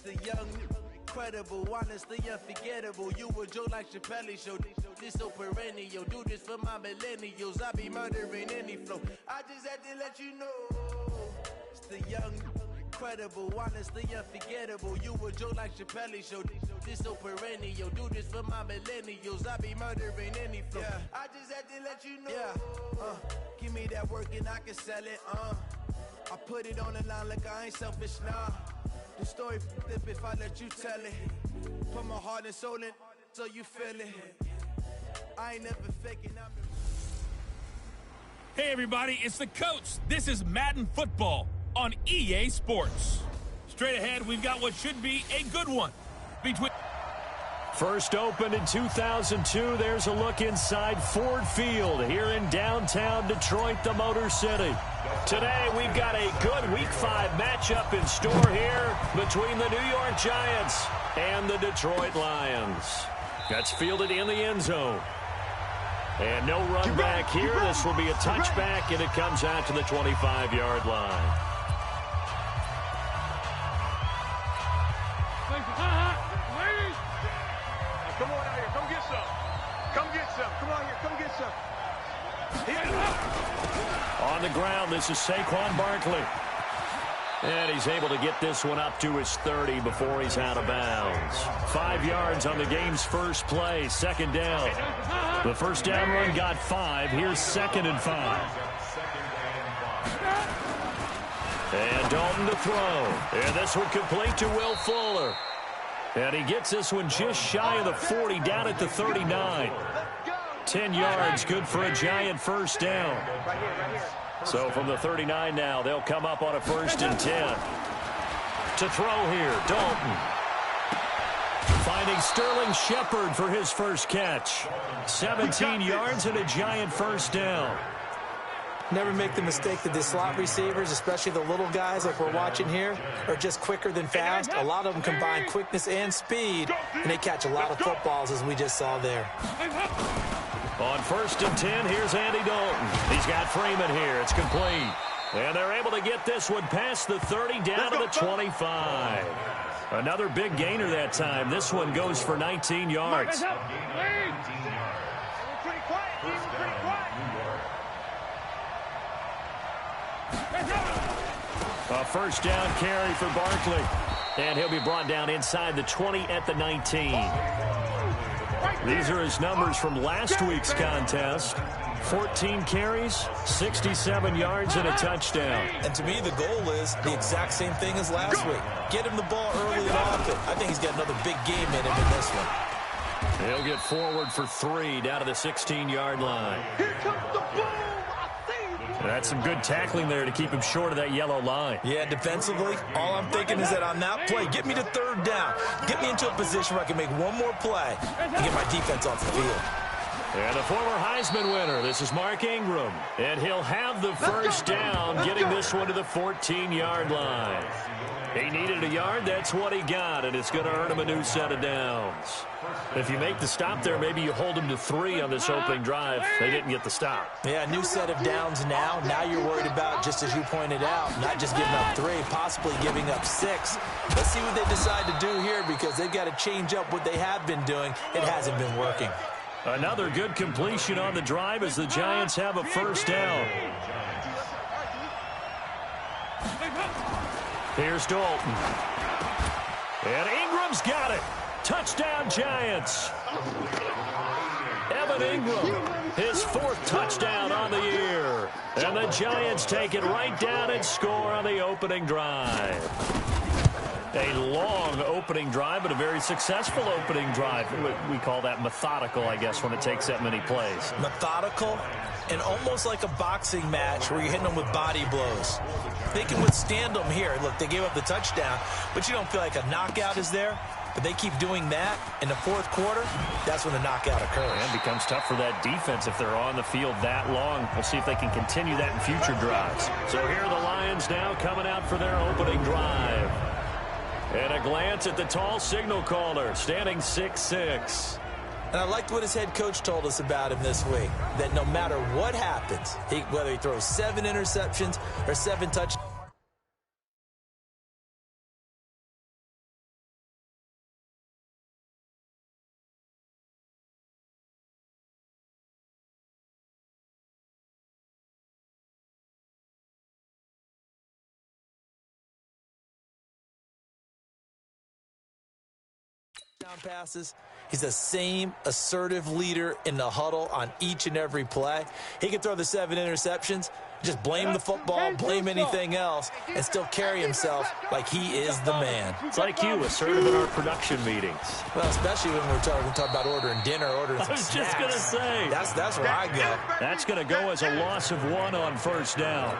The young, incredible, honestly unforgettable. You a joke like Chappelle Show. This so perennial. Do this for my millennials. I be murdering any flow. I just had to let you know. It's the young, incredible, honestly unforgettable. You a joke like Chappelle Show. This so perennial. Do this for my millennials. I be murdering any flow. Yeah. I just had to let you know. Yeah. Give me that work and I can sell it. I put it on the line like I ain't selfish, nah. The story flip if I let you tell it. Put my heart and soul in so you feel it. I ain't never faking. Hey everybody, it's the coach. This is Madden Football on EA Sports. Straight ahead, we've got what should be a good one. First opened in 2002, there's a look inside Ford Field here in downtown Detroit, the Motor City. Today, we've got a good Week 5 matchup in store here between the New York Giants and the Detroit Lions. That's fielded in the end zone. And no run back here. This will be a touchback, and it comes out to the 25-yard line. Come on out here. Come get some. Come get some. Come on here. Come get some. On the ground, this is Saquon Barkley. And he's able to get this one up to his 30 before he's out of bounds. 5 yards on the game's first play, second down. The first down run got 5. Here's 2nd and 5. And Dalton to throw. And this one complete to Will Fuller. And he gets this one just shy of the 40, down at the 39. 10 yards, good for a Giant first down. So from the 39 now, they'll come up on a 1st and 10. To throw here, Dalton. Finding Sterling Shepard for his first catch. 17 yards and a Giant first down. Never make the mistake that the slot receivers, especially the little guys like we're watching here, are just quicker than fast. A lot of them combine quickness and speed, and they catch a lot of footballs, as we just saw there. On 1st and 10, here's Andy Dalton. He's got Freeman here. It's complete. And they're able to get this one past the 30 down to the 25. Another big gainer that time. This one goes for 19 yards. A first down carry for Barkley. And he'll be brought down inside the 20 at the 19. These are his numbers from last week's contest. 14 carries, 67 yards, and a touchdown. And to me, the goal is the exact same thing as last week. Get him the ball early and often. I think he's got another big game in him in this one. He'll get forward for 3 down to the 16-yard line. Here comes the ball. That's some good tackling there to keep him short of that yellow line. Yeah, defensively, all I'm thinking is that on that play, get me to 3rd down. Get me into a position where I can make one more play and get my defense off the field. And a former Heisman winner, this is Mark Ingram. And he'll have the first down, getting this one to the 14-yard line. He needed a yard, that's what he got, and it's going to earn him a new set of downs. If you make the stop there, maybe you hold him to 3 on this opening drive. They didn't get the stop. Yeah, new set of downs now. Now you're worried about, just as you pointed out, not just giving up 3, possibly giving up 6. Let's see what they decide to do here, because they've got to change up what they have been doing. It hasn't been working. Another good completion on the drive as the Giants have a first down. Here's Dalton. And Ingram's got it. Touchdown, Giants. Evan Ingram, his 4th touchdown on the year. And the Giants take it right down and score on the opening drive. A long opening drive, but a very successful opening drive. We call that methodical, I guess, when it takes that many plays. Methodical and almost like a boxing match where you're hitting them with body blows. They can withstand them here. Look, they gave up the touchdown, but you don't feel like a knockout is there. But they keep doing that in the 4th quarter, that's when the knockout occurs. And it becomes tough for that defense if they're on the field that long. We'll see if they can continue that in future drives. So here are the Lions now coming out for their opening drive. And a glance at the tall signal caller, standing 6'6". And I liked what his head coach told us about him this week, that no matter what happens, whether he throws 7 interceptions or 7 touchdowns, passes. He's the same assertive leader in the huddle on each and every play. He can throw the 7 interceptions, just blame the football, blame anything else, and still carry himself like he is the man. It's like you, assertive in our production meetings. Well, especially when we're talking about ordering dinner, ordering some I was snacks. just going to say. That's where I go. That's going to go as a loss of 1 on first down.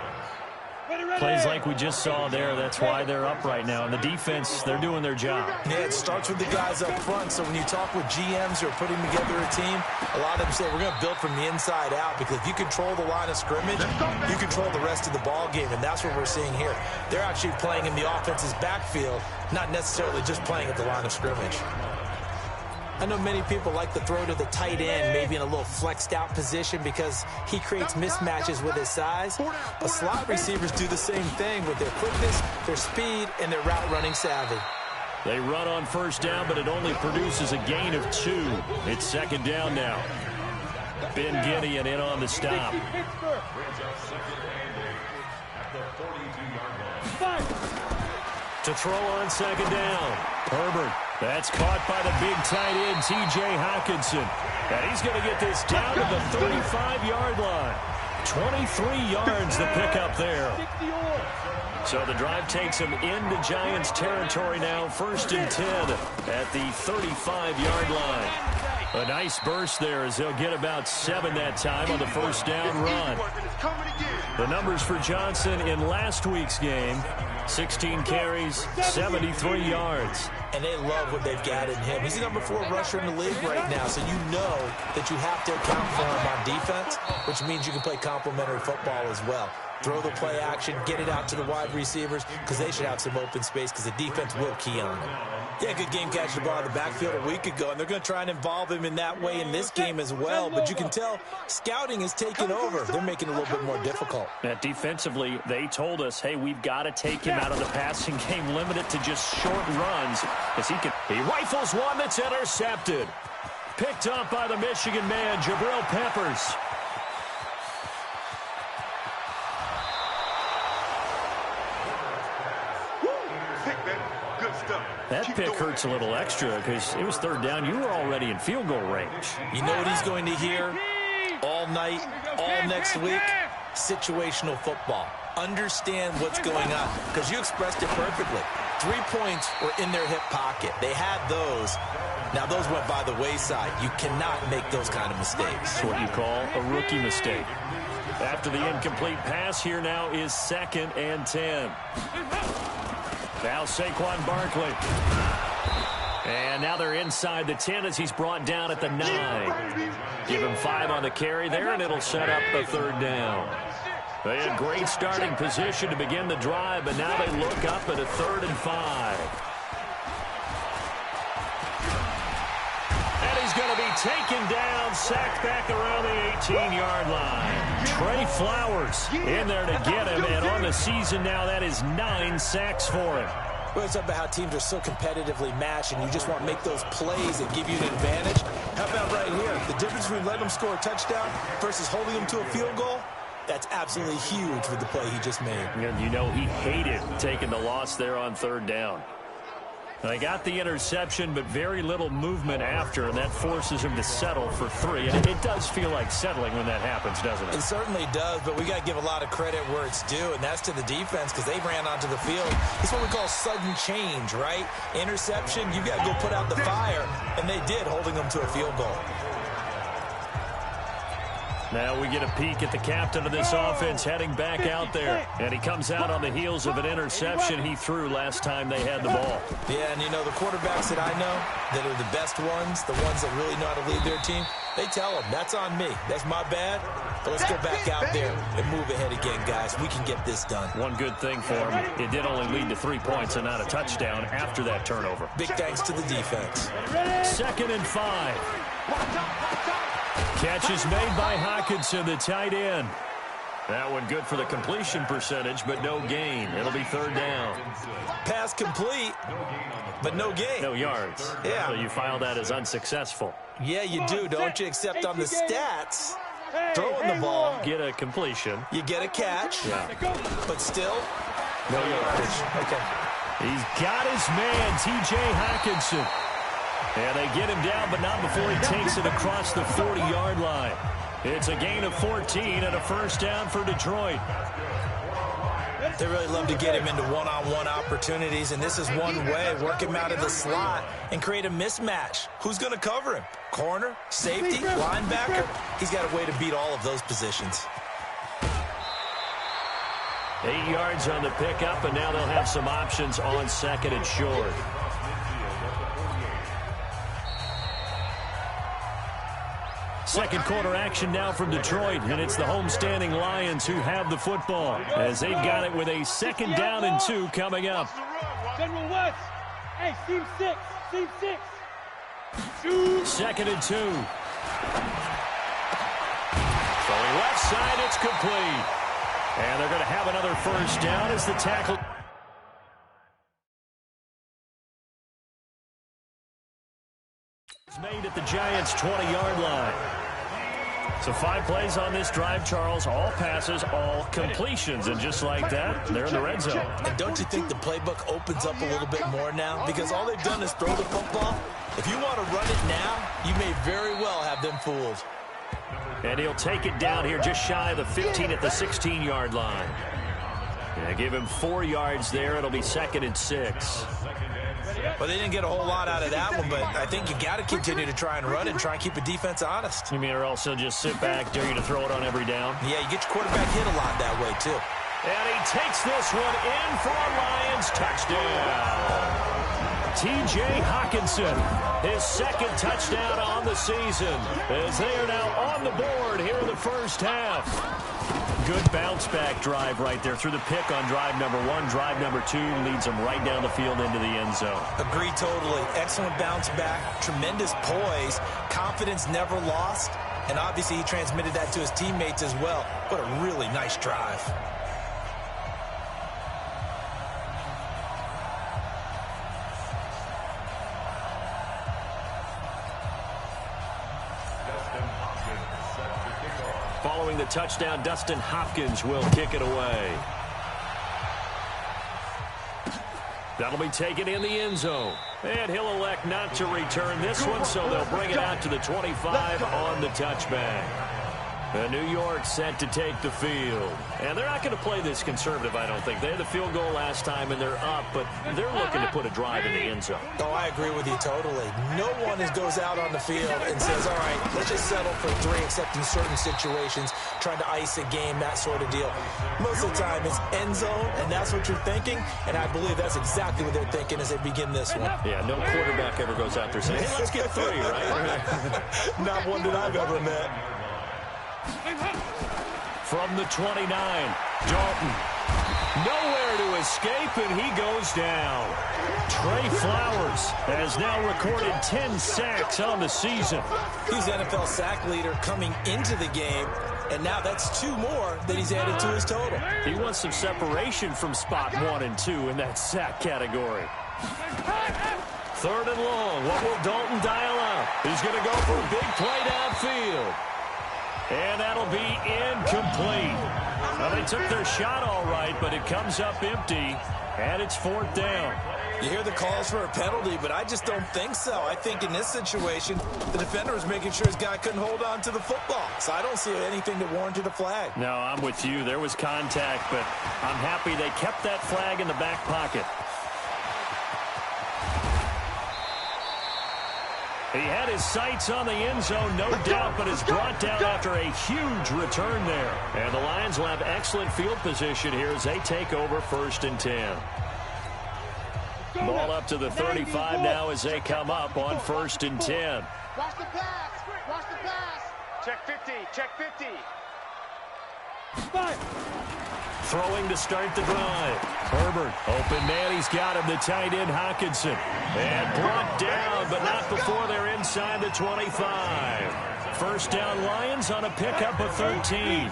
Plays like we just saw there, that's why they're up right now. And the defense, they're doing their job. Yeah, it starts with the guys up front. So when you talk with GMs who are putting together a team, a lot of them say we're going to build from the inside out, because if you control the line of scrimmage, you control the rest of the ball game, and that's what we're seeing here. They're actually playing in the offense's backfield, not necessarily just playing at the line of scrimmage. I know many people like to throw to the tight end, maybe in a little flexed out position, because he creates mismatches with his size. But slot receivers do the same thing with their quickness, their speed, and their route running savvy. They run on first down, but it only produces a gain of 2. It's second down now. Ben Gideon in on the stop. To throw on second down. Herbert. That's caught by the big tight end, T.J. Hockenson. And he's going to get this down to the 35-yard line. 23 yards the pickup there. So the drive takes him into Giants territory now, 1st and 10 at the 35-yard line. A nice burst there as they'll get about 7 that time on the first down run. The numbers for Johnson in last week's game, 16 carries, 73 yards. And they love what they've got in him. He's the number 4 rusher in the league right now, so you know that you have to account for him on defense, which means you can play complementary football as well. Throw the play action, get it out to the wide receivers, because they should have some open space, because the defense will key on them. Yeah, good game catching the ball in the backfield a week ago, and they're going to try and involve him in that way in this game as well. But you can tell scouting is taking over. They're making it a little bit more difficult. Defensively, they told us, hey, we've got to take him out of the passing game, limit it to just short runs, as he rifles one that's intercepted. Picked up by the Michigan man, Jabril Peppers. That pick hurts a little extra because it was third down. You were already in field goal range. You know what he's going to hear all night, all next week? Situational football. Understand what's going on, because you expressed it perfectly. 3 points were in their hip pocket. They had those. Now, those went by the wayside. You cannot make those kind of mistakes. That's what you call a rookie mistake. After the incomplete pass, here now is 2nd and 10. Now Saquon Barkley. And now they're inside the 10 as he's brought down at the 9. Give him 5 on the carry there, and it'll set up the 3rd down. They had great starting position to begin the drive, but now they look up at a 3rd and 5. And he's going to be taken down, sacked back around the 18-yard line. Trey Flowers in there to get him, and on the season now, that is 9 sacks for him. Well, it's about how teams are so competitively matched, and you just want to make those plays that give you an advantage. How about right here? The difference between letting them score a touchdown versus holding them to a field goal, that's absolutely huge with the play he just made. And you know he hated taking the loss there on 3rd down. They got the interception, but very little movement after, and that forces him to settle for 3. And it does feel like settling when that happens, doesn't it? It certainly does, but we got to give a lot of credit where it's due, and that's to the defense, because they ran onto the field. It's what we call sudden change, right? Interception, you got to go put out the fire, and they did, holding them to a field goal. Now we get a peek at the captain of this offense heading back out there. And he comes out on the heels of an interception he threw last time they had the ball. Yeah, and you know, the quarterbacks that I know that are the best ones, the ones that really know how to lead their team, they tell them, that's on me. That's my bad. But let's go back out there and move ahead again, guys. We can get this done. One good thing for him, it did only lead to 3 points and not a touchdown after that turnover. Big thanks to the defense. 2nd and 5. Catch is made by Hockenson, the tight end. That one good for the completion percentage, but no gain. It'll be 3rd down. Pass complete, but no gain. No yards. Yeah. So you file that as unsuccessful. Yeah, you do, don't you? Except on the stats, throwing the ball, Get a completion. you get a catch, Yeah. but still, No yardage. okay. He's got his man, T.J. Hockenson. And they get him down, but not before he takes it across the 40-yard line. It's a gain of 14 and a first down for Detroit. They really love to get him into one-on-one opportunities, and this is one way. Work him out of the slot and create a mismatch. Who's going to cover him? Corner, safety, linebacker? He's got a way to beat all of those positions. 8 yards on the pickup, and now they'll have some options on second and short. Second quarter action now from Detroit, and it's the homestanding Lions who have the football as they've got it with a second down and 2 coming up. General West, hey, team 6. Second and 2. Throwing left side, it's complete. And they're going to have another first down as the tackle. It's made at the Giants' 20-yard line. So 5 plays on this drive, Charles. All passes, all completions. And just like that, they're in the red zone. And don't you think the playbook opens up a little bit more now? Because all they've done is throw the football. If you want to run it now, you may very well have them fooled. And he'll take it down here just shy of the 15 at the 16-yard line. Yeah, give him 4 yards there. It'll be second and 6. Well, they didn't get a whole lot out of that one, but I think you got to continue to try and run it and try and keep the defense honest. You mean or also just sit back, dare you to throw it on every down? Yeah, you get your quarterback hit a lot that way, too. And he takes this one in for a Lions touchdown. T.J. Hawkinson, his second touchdown on the season, as they are now on the board here in the first half. Good bounce-back drive right there through the pick on drive number 1. Drive number 2 leads them right down the field into the end zone. Agree totally. Excellent bounce-back, tremendous poise, confidence never lost, and obviously he transmitted that to his teammates as well. What a really nice drive. Following the touchdown, Dustin Hopkins will kick it away. That'll be taken in the end zone. And he'll elect not to return this one, so they'll bring it out to the 25 on the touchback. New York set to take the field. And they're not going to play this conservative, I don't think. They had the field goal last time, and they're up, but they're looking to put a drive in the end zone. Oh, I agree with you totally. No one goes out on the field and says, all right, let's just settle for 3, except in certain situations, trying to ice a game, that sort of deal. Most of the time, it's end zone, and that's what you're thinking, and I believe that's exactly what they're thinking as they begin this one. Yeah, no quarterback ever goes out there saying, hey, let's get 3, right? Not one that I've ever met. From the 29, Dalton. Nowhere to escape, and he goes down. Trey Flowers has now recorded 10 sacks on the season. He's NFL sack leader coming into the game, and now that's 2 more that he's added to his total. He wants some separation from spot 1 and 2 in that sack category. 3rd and long. What will Dalton dial up? He's going to go for a big play downfield. And that'll be incomplete. Well, they took their shot all right, but it comes up empty, and it's 4th down. You hear the calls for a penalty, but I just don't think so. I think in this situation, the defender was making sure his guy couldn't hold on to the football. So I don't see anything that warranted a flag. No, I'm with you. There was contact, but I'm happy they kept that flag in the back pocket. He had his sights on the end zone, no doubt, but is brought down after a huge return there. And the Lions will have excellent field position here as they take over 1st and 10. Ball up to the 35 now as they come up on 1st and 10. Watch the pass. Watch the pass. Check 50. Check 50. Throwing to start the drive. Herbert, open man, he's got him, the tight end Hawkinson. And brought down, but not before they're inside the 25. First down Lions on a pickup of 13.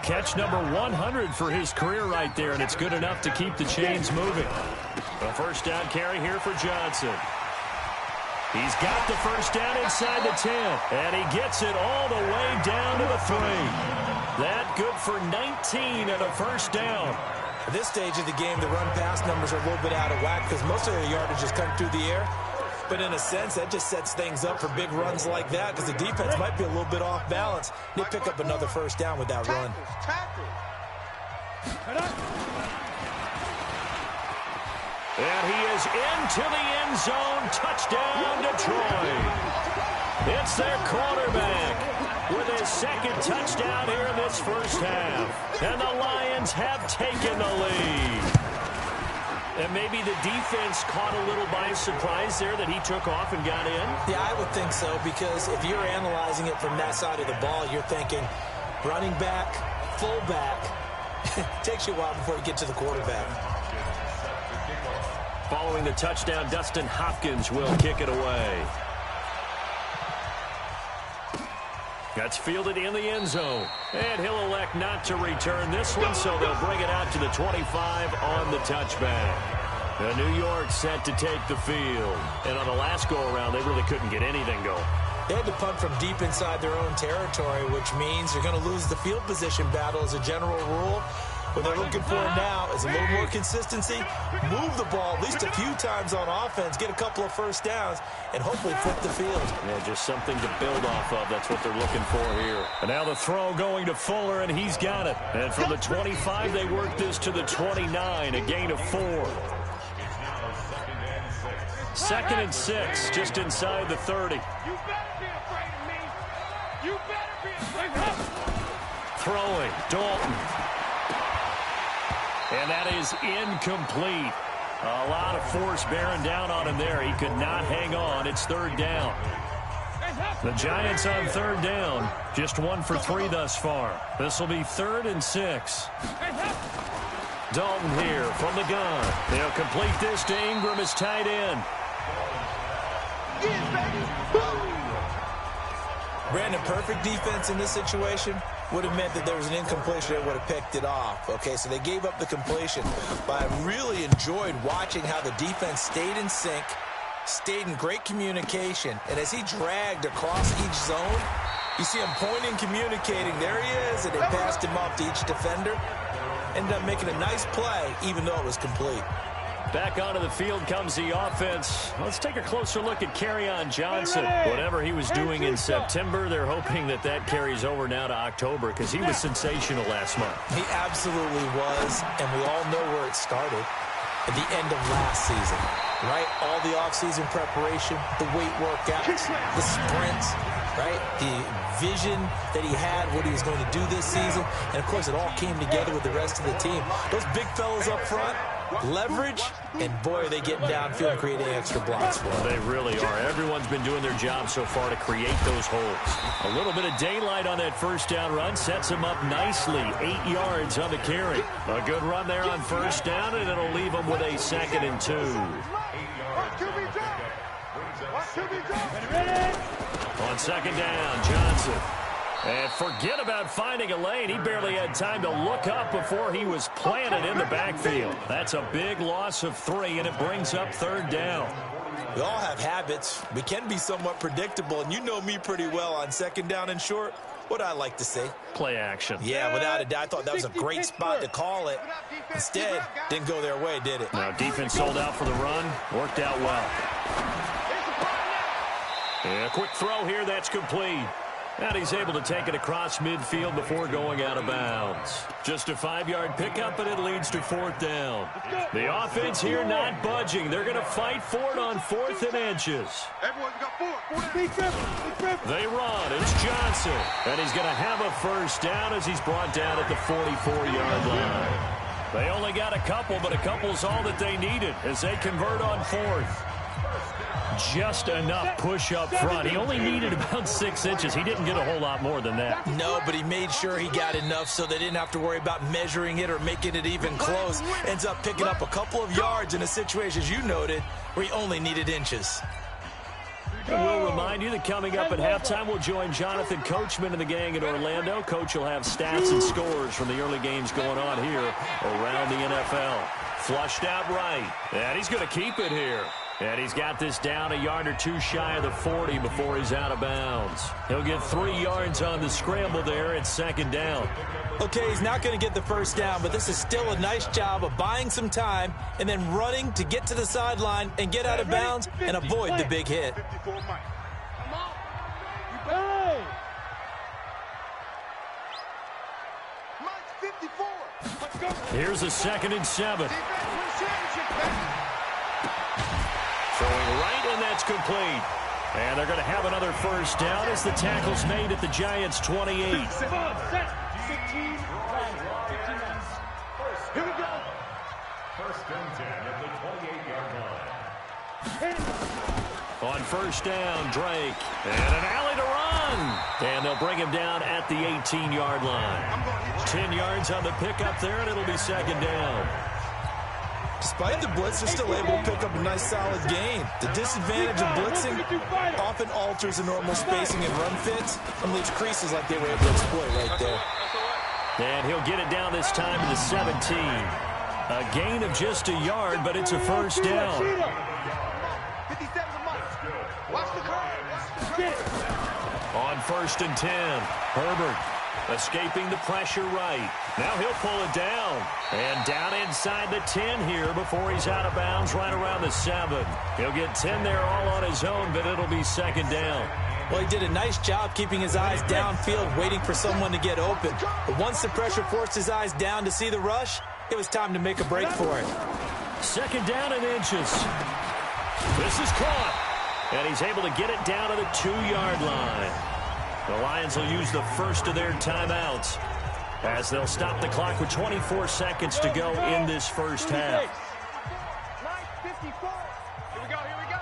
Catch number 100 for his career right there, and it's good enough to keep the chains moving. A first down carry here for Johnson. He's got the first down inside the 10, and he gets it all the way down to the 3. That good for 19 and a first down. At this stage of the game, the run-pass numbers are a little bit out of whack because most of their yardage has come through the air. But in a sense, that just sets things up for big runs like that because the defense might be a little bit off balance. They pick up another first down with that run. And he is into the end zone. Touchdown, Detroit. It's their quarterback with his second touchdown here in this first half. And the Lions have taken the lead. And maybe the defense caught a little by surprise there that he took off and got in? Yeah, I would think so, because if you're analyzing it from that side of the ball, you're thinking running back, fullback. Takes you a while before you get to the quarterback. Following the touchdown, Dustin Hopkins will kick it away. That's fielded in the end zone. And he'll elect not to return this one, so they'll bring it out to the 25 on the touchback. The New York set to take the field. And on the last go-around, they really couldn't get anything going. They had to punt from deep inside their own territory, which means you're going to lose the field position battle as a general rule. What they're looking for now is a little more consistency, move the ball at least a few times on offense, get a couple of first downs, and hopefully flip the field. Yeah, just something to build off of. That's what they're looking for here. And now the throw going to Fuller, and he's got it. And from the 25, they work this to the 29, a gain of 4. 2nd and 6, just inside the 30. You better be afraid of me. You better be afraid of me. Throwing, Dalton. And that is incomplete. A lot of force bearing down on him there. He could not hang on. It's 3rd down. The Giants on 3rd down. Just 1 for 3 thus far. This will be 3rd and 6. Dalton here from the gun. They'll complete this to Ingram as tight end. Brandon, perfect defense in this situation would have meant that there was an incompletion that would have picked it off. Okay, so they gave up the completion. But I really enjoyed watching how the defense stayed in sync, stayed in great communication. And as he dragged across each zone, you see him pointing, communicating. There he is, and they passed him off to each defender. Ended up making a nice play, even though it was complete. Back onto the field comes the offense. Let's take a closer look at Kerryon Johnson. Whatever he was doing in September, they're hoping that that carries over now to October because he was sensational last month. He absolutely was, and we all know where it started. At the end of last season, right? All the offseason preparation, the weight workouts, the sprints, right? The vision that he had, what he was going to do this season. And, of course, it all came together with the rest of the team. Those big fellas up front, leverage, and boy, are they getting downfield and creating extra blocks for them. They really are. Everyone's been doing their job so far to create those holes. A little bit of daylight on that first down run sets them up nicely. 8 yards on the carry. A good run there on first down, and it'll leave them with a 2nd and 2. On 2nd down, Johnson. And forget about finding a lane. He barely had time to look up before he was planted in the backfield. That's a big loss of 3, and it brings up 3rd down. We all have habits. We can be somewhat predictable, and you know me pretty well on 2nd down and short. What I like to say? Play action. Yeah, without a doubt. I thought that was a great spot to call it. Instead, didn't go their way, did it? Now, defense sold out for the run. Worked out well. And a quick throw here. That's complete. And he's able to take it across midfield before going out of bounds. Just a 5-yard pickup, and it leads to 4th down. The offense here not budging. They're going to fight for it on 4th and inches. Everyone's got 4. They run. It's Johnson. And he's going to have a first down as he's brought down at the 44-yard line. They only got a couple, but a couple's all that they needed as they convert on 4th. Just enough push up front. He only needed about 6 inches. He didn't get a whole lot more than that. No, but he made sure he got enough so they didn't have to worry about measuring it or making it even close. Ends up picking up a couple of yards in a situation, as you noted, where he only needed inches. We'll remind you that coming up at halftime, we'll join Jonathan Coachman and the gang in Orlando. Coach will have stats and scores from the early games going on here around the NFL. Flushed out right, and he's going to keep it here. And he's got this down a yard or two shy of the 40 before he's out of bounds. He'll get 3 yards on the scramble there at second down. Okay, he's not going to get the first down, but this is still a nice job of buying some time and then running to get to the sideline and get out of bounds and avoid the big hit. Here's a 2nd and 7. Throwing right, and that's complete. And they're going to have another first down as the tackle's made at the Giants' 28. Here we go. First and 10 at the 28-yard line. On first down, Drake. And an alley to run. And they'll bring him down at the 18-yard line. 10 yards on the pickup there, and it'll be second down. Despite the blitz, they're still able to pick up a nice solid gain. The disadvantage of blitzing often alters the normal spacing and run fits and leaves creases like they were able to exploit right there. And he'll get it down this time to the 17. A gain of just a yard, but it's a first down. 57's a must. Watch the curve. On first and 10, Herbert escaping the pressure right. Now he'll pull it down. And down inside the 10 here before he's out of bounds right around the 7. He'll get 10 there all on his own, but it'll be second down. Well, he did a nice job keeping his eyes downfield, waiting for someone to get open. But once the pressure forced his eyes down to see the rush, it was time to make a break for it. Second down and inches. This is caught. And he's able to get it down to the 2-yard line. The Lions will use the first of their timeouts as they'll stop the clock with 24 seconds to go in this first half. 54. Here we go, here we go.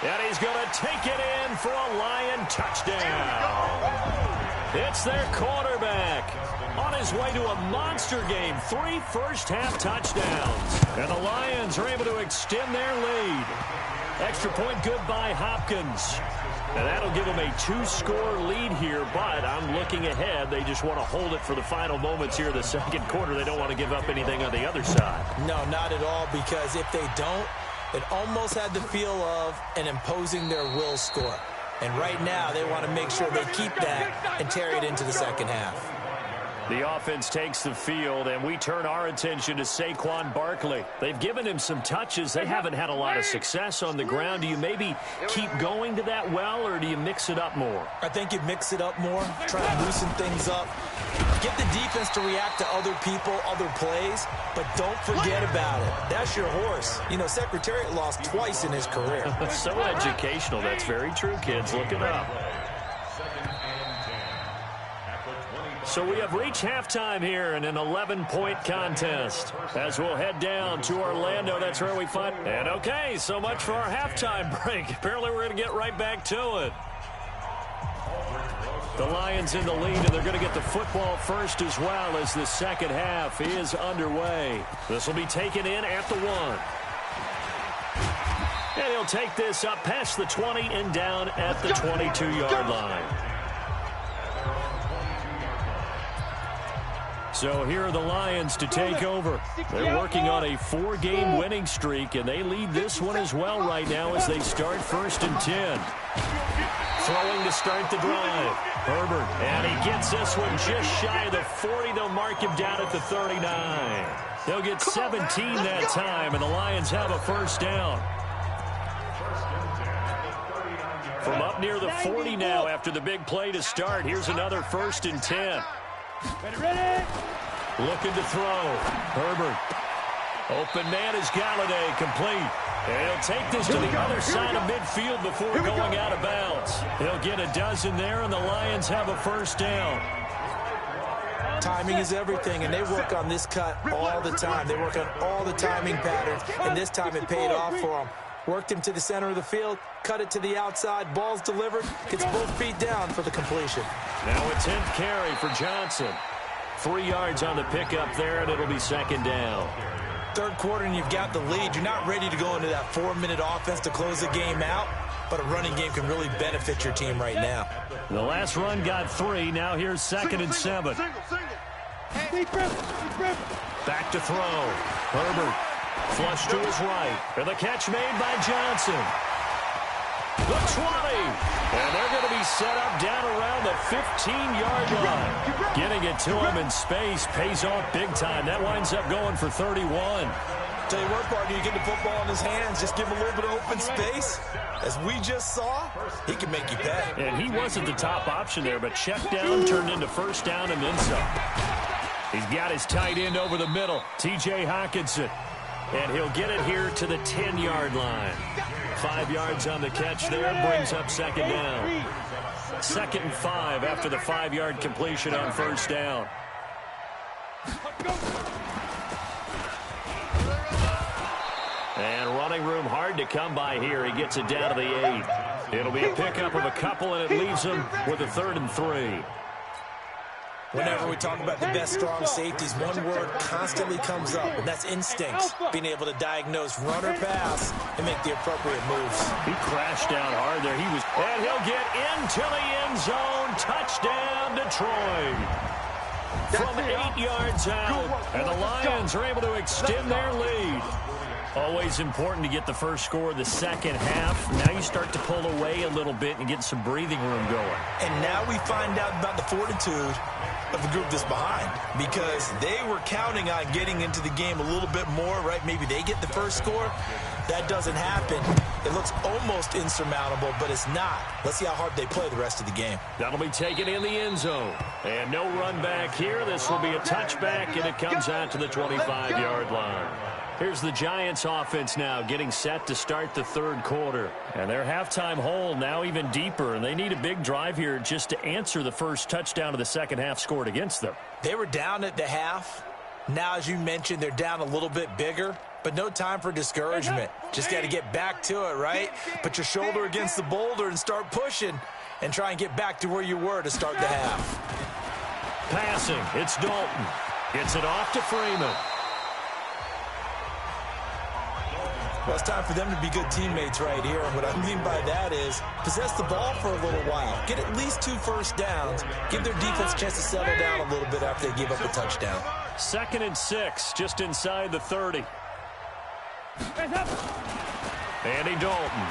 And he's going to take it in for a Lion touchdown. It's their quarterback on his way to a monster game. 3 first-half touchdowns. And the Lions are able to extend their lead. Extra point good by Hopkins. And that'll give them a 2-score lead here, but I'm looking ahead. They just want to hold it for the final moments here of the second quarter. They don't want to give up anything on the other side. No, not at all, because if they don't, it almost had the feel of an imposing their will score. And right now, they want to make sure they keep that and carry it into the second half. The offense takes the field, and we turn our attention to Saquon Barkley. They've given him some touches. They haven't had a lot of success on the ground. Do you maybe keep going to that well, or do you mix it up more? I think you mix it up more, try to loosen things up. Get the defense to react to other people, other plays, but don't forget about it. That's your horse. You know, Secretariat lost twice in his career. So educational. That's very true, kids. Look it up. So we have reached halftime here in an 11-point contest. As we'll head down to Orlando, that's where we find. And okay, so much for our halftime break. Apparently we're going to get right back to it. The Lions in the lead, and they're going to get the football first as well as the second half is underway. This will be taken in at the 1. And he'll take this up past the 20 and down at the 22-yard line. So here are the Lions to take over. They're working on a 4-game winning streak, and they lead this one as well right now as they start first and 10. Throwing to start the drive. Herbert, and he gets this one just shy of the 40. They'll mark him down at the 39. They'll get 17 that time, and the Lions have a first down. From up near the 40 now after the big play to start, here's another first and 10. Ready? Looking to throw. Herbert. Open man is Galladay, complete. And he'll take this to the other side of midfield before going out of bounds. He'll get a dozen there, and the Lions have a first down. Timing is everything, and they work on this cut all the time. They work on all the timing patterns, and this time it paid off for them. Worked him to the center of the field, cut it to the outside, ball's delivered, gets both feet down for the completion. Now a 10th carry for Johnson. 3 yards on the pickup there, and it'll be second down. Third quarter, and you've got the lead. You're not ready to go into that 4-minute offense to close the game out, but a running game can really benefit your team right now. The last run got 3. Now here's second and 7. Back to throw. Herbert Flush to his right. And the catch made by Johnson. The 20. And they're going to be set up down around the 15-yard line. Getting it to him in space pays off big time. That winds up going for 31. Tell you what, partner, you get the football in his hands, just give him a little bit of open space. As we just saw, he can make you pay. And he wasn't the top option there, but check down turned into first down and then some. He's got his tight end over the middle, T.J. Hockenson. And he'll get it here to the 10-yard line. 5 yards on the catch there, brings up second down. 2nd and 5 after the 5-yard completion on first down. And running room hard to come by here. He gets it down to the 8. It'll be a pickup of a couple, and it leaves him with a 3rd and 3. Whenever we talk about the best strong safeties, one word constantly comes up, and that's instincts. Being able to diagnose run or pass and make the appropriate moves. He crashed down hard there. And he'll get into the end zone. Touchdown, Detroit. From 8 yards out. And the Lions are able to extend their lead. Always important to get the first score of the second half. Now you start to pull away a little bit and get some breathing room going. And now we find out about the fortitude of the group that's behind, because they were counting on getting into the game a little bit more, right? Maybe they get the first score. That doesn't happen. It looks almost insurmountable, but it's not. Let's see how hard they play the rest of the game. That'll be taken in the end zone. And no run back here. This will be a touchback, and it comes out to the 25-yard line. Here's the Giants offense now getting set to start the third quarter. And their halftime hole now even deeper, and they need a big drive here just to answer the first touchdown of the second half scored against them. They were down at the half. Now, as you mentioned, they're down a little bit bigger, but no time for discouragement. Just got to get back to it, right? Put your shoulder against the boulder and start pushing and try and get back to where you were to start the half. Passing, it's Dalton. Gets it off to Freeman. Well, it's time for them to be good teammates right here. And what I mean by that is possess the ball for a little while. Get at least 2 first downs. Give their defense a chance to settle down a little bit after they give up a touchdown. 2nd and 6, just inside the 30. Andy Dalton.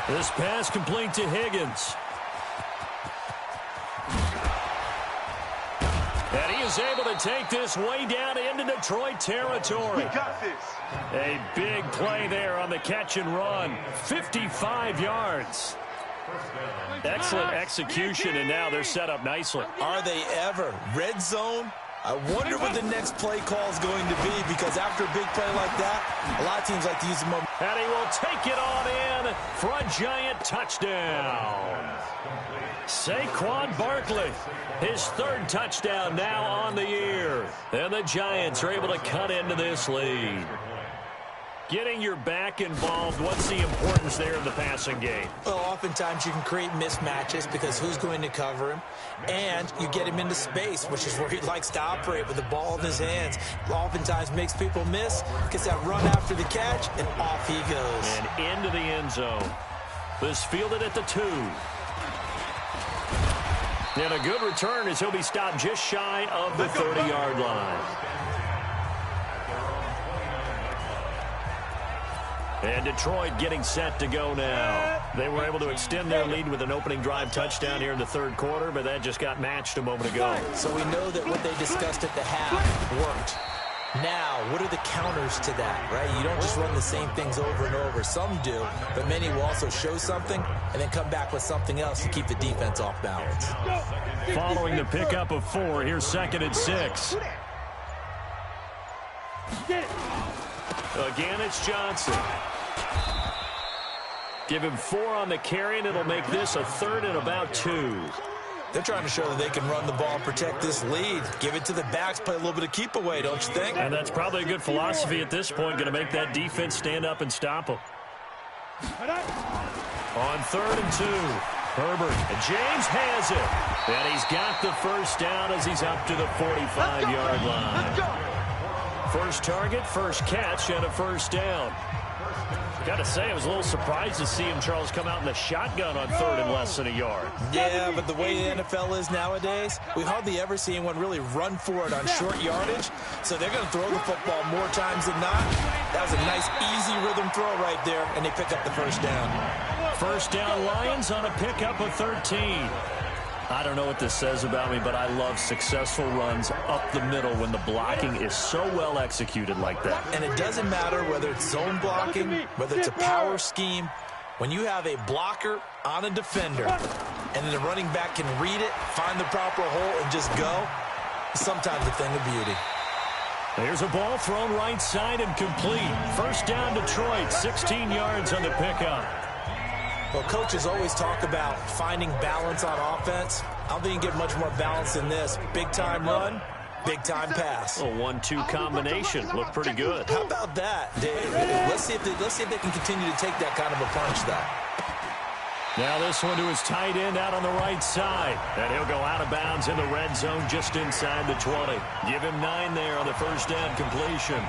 This pass complete to Higgins. And he is able to take this way down into Detroit territory. We got this. A big play there on the catch and run. 55 yards. Excellent execution, and now they're set up nicely. Are they ever? Red zone? I wonder what the next play call is going to be, because after a big play like that, a lot of teams like to use the moment. And he will take it on in for a giant touchdown. Saquon Barkley, his 3rd touchdown now on the year. And the Giants are able to cut into this lead. Getting your back involved, what's the importance there in the passing game? Well, oftentimes you can create mismatches because who's going to cover him? And you get him into space, which is where he likes to operate with the ball in his hands. Oftentimes makes people miss, gets that run after the catch, and off he goes. And into the end zone. This fielded at the 2. And a good return as he'll be stopped just shy of the 30-yard line. And Detroit getting set to go now. They were able to extend their lead with an opening drive touchdown here in the third quarter, but that just got matched a moment ago. So we know that what they discussed at the half worked. Now, what are the counters to that, right? You don't just run the same things over and over. Some do, but many will also show something and then come back with something else to keep the defense off balance. Following the pickup of 4, here's 2nd and 6. Again, it's Johnson. Give him 4 on the carry, and it'll make this a 3rd and about 2. They're trying to show that they can run the ball and protect this lead. Give it to the backs, play a little bit of keep away, don't you think? And that's probably a good philosophy at this point, going to make that defense stand up and stop them. On 3rd and 2, Herbert. And James has it. And he's got the first down as he's up to the 45-yard line. First target, first catch, and a first down. Got to say, I was a little surprised to see him, Charles, come out in the shotgun on 3rd and less than a yard. Yeah, but the way the NFL is nowadays, we hardly ever see anyone really run for it on short yardage. So they're going to throw the football more times than not. That was a nice, easy rhythm throw right there, and they pick up the first down. First down, Lions on a pickup of 13. I don't know what this says about me, but I love successful runs up the middle when the blocking is so well executed like that. And it doesn't matter whether it's zone blocking, whether it's a power scheme. When you have a blocker on a defender, and then the running back can read it, find the proper hole, and just go, sometimes a thing of beauty. There's a ball thrown right side and complete. First down, Detroit, 16 yards on the pickup. Well, coaches always talk about finding balance on offense. I don't think you can get much more balance than this. Big-time run, big-time pass. A 1-2 combination. Looked pretty good. How about that, Dave? Let's see if they can continue to take that kind of a punch, though. Now this one to his tight end out on the right side. And he'll go out of bounds in the red zone just inside the 20. Give him 9 there on the first down completion.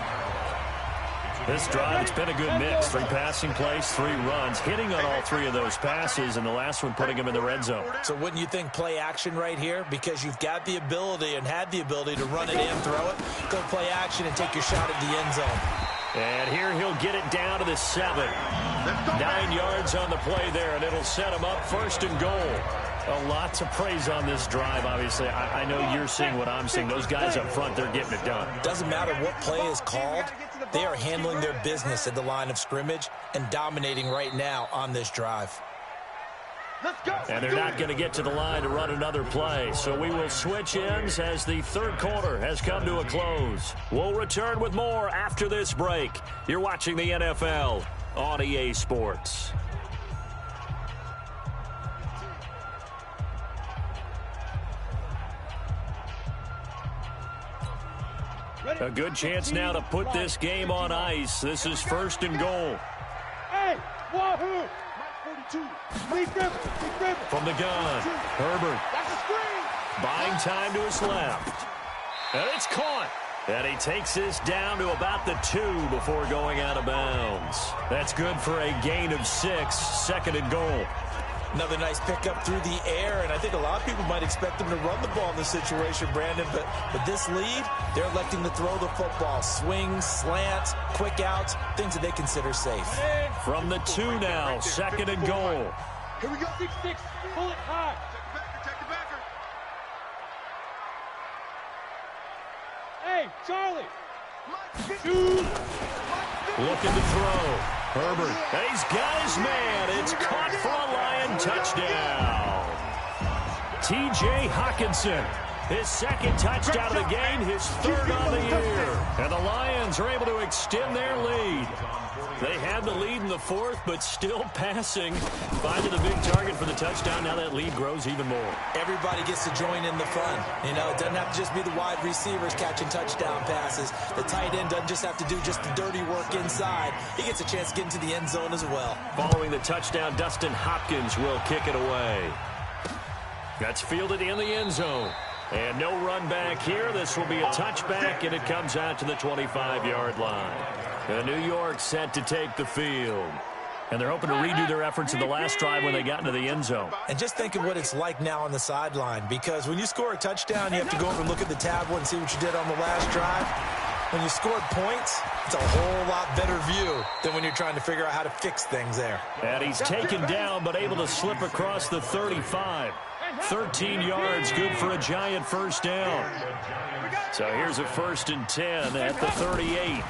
This drive, it's been a good mix. 3 passing plays, 3 runs, hitting on all 3 of those passes, and the last one putting him in the red zone. So wouldn't you think play action right here? Because you've got the ability and had the ability to run it and throw it. Go play action and take your shot at the end zone. And here he'll get it down to the 7. 9 yards on the play there, and it'll set him up 1st and goal. A lot to praise on this drive, obviously. I know you're seeing what I'm seeing. Those guys up front, they're getting it done. Doesn't matter what play is called. They are handling their business at the line of scrimmage and dominating right now on this drive. And they're not going to get to the line to run another play. So we will switch ends as the 3rd quarter has come to a close. We'll return with more after this break. You're watching the NFL on EA Sports. A good chance now to put this game on ice. This is 1st and goal. Hey, wahoo! From the gun, Herbert. Buying time to his left. And it's caught. And he takes this down to about the 2 before going out of bounds. That's good for a gain of 6, 2nd and goal. Another nice pickup through the air, and I think a lot of people might expect them to run the ball in this situation, Brandon, but with this lead, they're electing to throw the football. Swings, slants, quick outs, things that they consider safe. From the 2 now, 2nd and goal. Here we go. 6-6. Pull it high. Check the backer. Hey, Charlie. Looking to throw. Herbert. And he's got his man. It's caught for a Lion touchdown. T.J. Hawkinson. His 2nd touchdown of the game, his 3rd on the year. And the Lions are able to extend their lead. They had the lead in the 4th, but still passing. Finding the big target for the touchdown. Now that lead grows even more. Everybody gets to join in the fun. You know, it doesn't have to just be the wide receivers catching touchdown passes. The tight end doesn't just have to do just the dirty work inside. He gets a chance to get into the end zone as well. Following the touchdown, Dustin Hopkins will kick it away. That's fielded in the end zone. And no run back here. This will be a touchback, and it comes out to the 25-yard line. And New York set to take the field. And they're hoping to redo their efforts in the last drive when they got into the end zone. And just think of what it's like now on the sideline, because when you score a touchdown, you have to go over and look at the tablet and see what you did on the last drive. When you scored points, it's a whole lot better view than when you're trying to figure out how to fix things there. And he's taken down, but able to slip across the 35. 13 yards, good for a giant first down. So here's a 1st and 10 at the 38.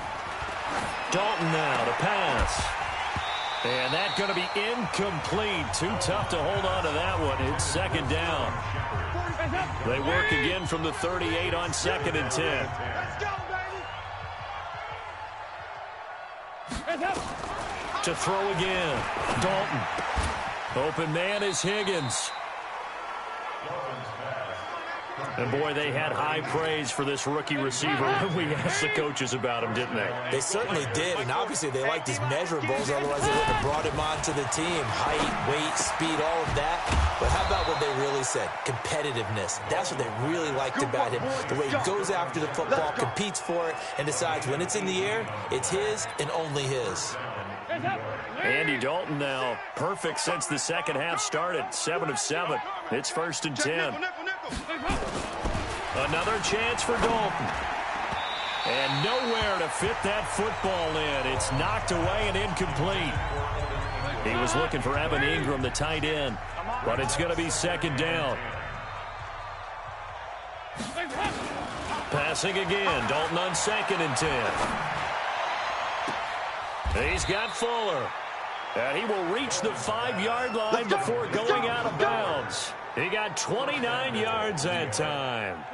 Dalton now to pass. And that's going to be incomplete. Too tough to hold on to that one. It's 2nd down. They work again from the 38 on 2nd and 10. To throw again. Dalton. Open man is Higgins. And, boy, they had high praise for this rookie receiver when we asked the coaches about him, didn't they? They certainly did, and obviously they liked his measurables, otherwise they wouldn't have brought him onto the team. Height, weight, speed, all of that. But how about what they really said? Competitiveness. That's what they really liked about him. The way he goes after the football, competes for it, and decides when it's in the air, it's his and only his. Andy Dalton now perfect since the second half started. 7 of 7. It's 1st and 10. Another chance for Dalton. And nowhere to fit that football in. It's knocked away and incomplete. He was looking for Evan Ingram, the tight end, but it's going to be 2nd down. Passing again. Dalton on 2nd and 10. He's got Fuller. And he will reach the 5-yard line before going out of bounds. He got 29 yards that time.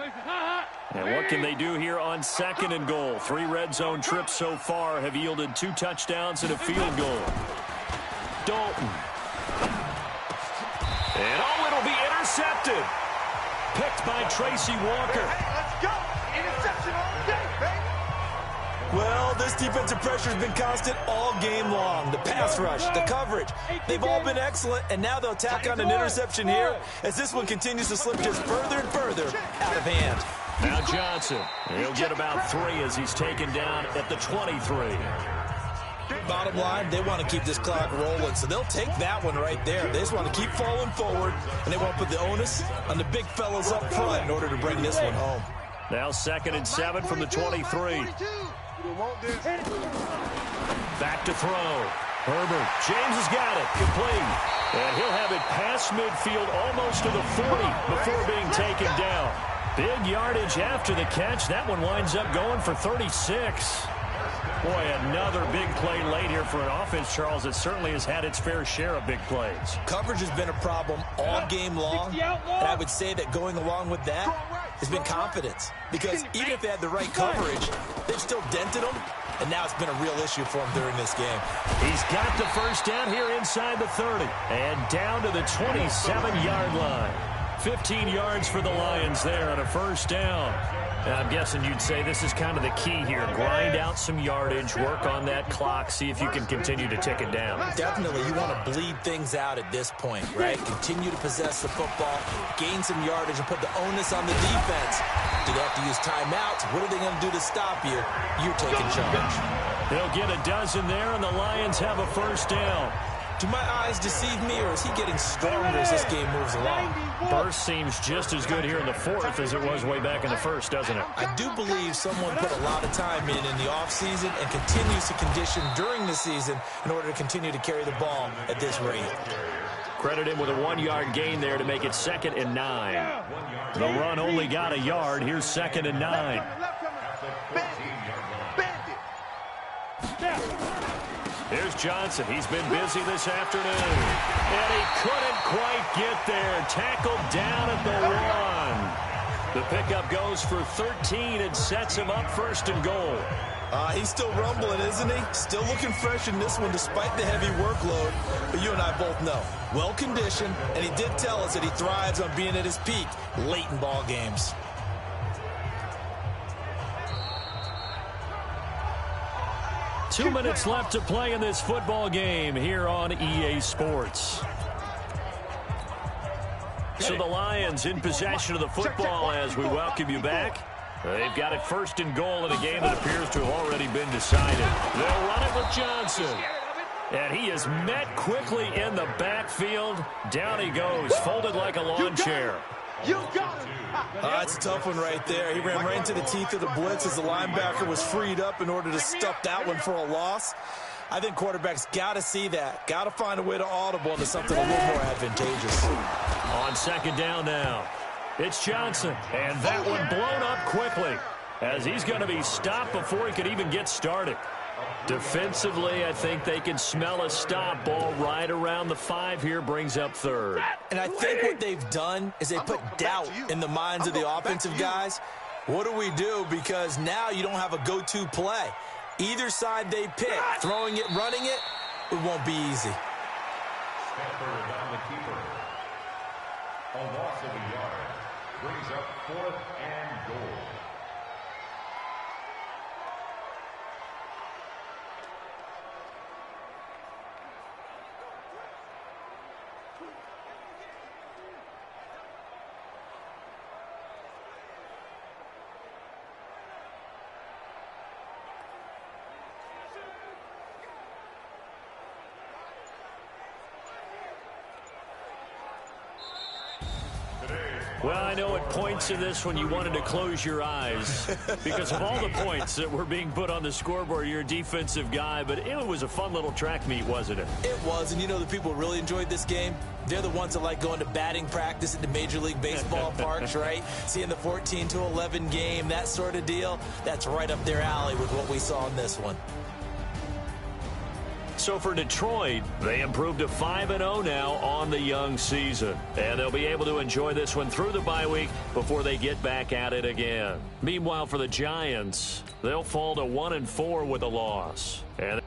And what can they do here on 2nd and goal? 3 red zone trips so far have yielded 2 touchdowns and a field goal. Dalton. And it'll be intercepted. Picked by Tracy Walker. Let's go. Interception all day, baby. Well, this defensive pressure has been constant all game long. The pass rush, the coverage, they've all been excellent, and now they'll tack on an interception here as this one continues to slip just further and further out of hand. Now Johnson. He'll get about 3 as he's taken down at the 23. Bottom line, they want to keep this clock rolling, so they'll take that one right there. They just want to keep falling forward, and they want to put the onus on the big fellas up front in order to bring this one home. Now 2nd and 7 from the 23. Back to throw. Herbert. James has got it. Complete. And he'll have it past midfield almost to the 40 before being taken down. Big yardage after the catch. That one winds up going for 36. Boy, another big play late here for an offense, Charles, that certainly has had its fair share of big plays. Coverage has been a problem all game long, and I would say that going along with that has been confidence. Because even if they had the right coverage, they've still dented them, and now it's been a real issue for them during this game. He's got the 1st down here inside the 30, and down to the 27-yard line. 15 yards for the Lions there on a 1st down. I'm guessing you'd say this is kind of the key here. Grind out some yardage, work on that clock, see if you can continue to tick it down. Definitely, you want to bleed things out at this point, right? Continue to possess the football, gain some yardage, and put the onus on the defense. Do they have to use timeouts? What are they going to do to stop you? You're taking charge. They'll get a dozen there, and the Lions have a 1st down. Do my eyes deceive me, or is he getting stronger as this game moves along? Burst seems just as good here in the 4th as it was way back in the 1st, doesn't it? I do believe someone put a lot of time in the offseason and continues to condition during the season in order to continue to carry the ball at this rate. Credit him with a 1-yard gain there to make it 2nd and 9. The run only got a yard. Here's 2nd and 9. Here's Johnson. He's been busy this afternoon. And he couldn't quite get there. Tackled down at the 1. The pickup goes for 13 and sets him up 1st and goal. He's still rumbling, isn't he? Still looking fresh in this one despite the heavy workload. But you and I both know, well-conditioned, and he did tell us that he thrives on being at his peak late in ball games. Two minutes left to play in this football game here on EA Sports. So the Lions in possession of the football as we welcome you back. They've got it 1st and goal in a game that appears to have already been decided. They'll run it with Johnson. And he is met quickly in the backfield. Down he goes, folded like a lawn chair. You got him. It's a tough one right there. He ran right into the teeth of the blitz as the linebacker was freed up in order to stuff that one for a loss. I think quarterbacks got to see that. Got to find a way to audible into something a little more advantageous. On 2nd down now, it's Johnson. And that one blown up quickly as he's going to be stopped before he could even get started. Defensively, I think they can smell a stop. Ball right around the 5 here, brings up 3rd. And I think what they've done is they put doubt in the minds of the offensive guys. What do we do? Because now you don't have a go-to play. Either side they pick, throwing it, running it, it won't be easy. Stanford on the keeper. A loss of a yard brings up 4th and goal. Well, I know at points in this one you wanted to close your eyes because of all the points that were being put on the scoreboard. You're a defensive guy, but it was a fun little track meet, wasn't it? It was, and you know the people who really enjoyed this game? They're the ones that like going to batting practice at the Major League Baseball parks, right? Seeing the 14-11 game, that sort of deal. That's right up their alley with what we saw in this one. So for Detroit, they improved to 5-0 now on the young season. And they'll be able to enjoy this one through the bye week before they get back at it again. Meanwhile, for the Giants, they'll fall to 1-4 with a loss. And